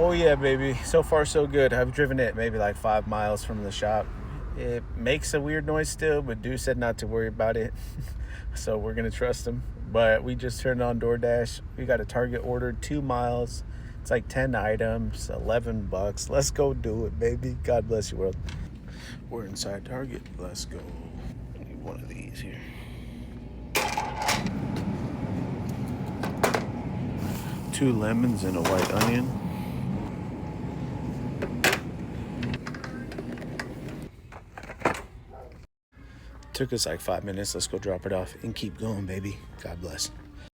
Oh yeah, baby. So far so good. I've driven it maybe like 5 miles from the shop. It makes a weird noise still, but dude said not to worry about it. So we're gonna trust him. But we just turned on DoorDash. We got a Target order, 2 miles. It's like 10 items, $11. Let's go do it, baby. God bless you, world. We're inside Target. Let's go. Need one of these here. 2 lemons and a white onion. Took us like 5 minutes. Let's go drop it off and keep going, baby. God bless.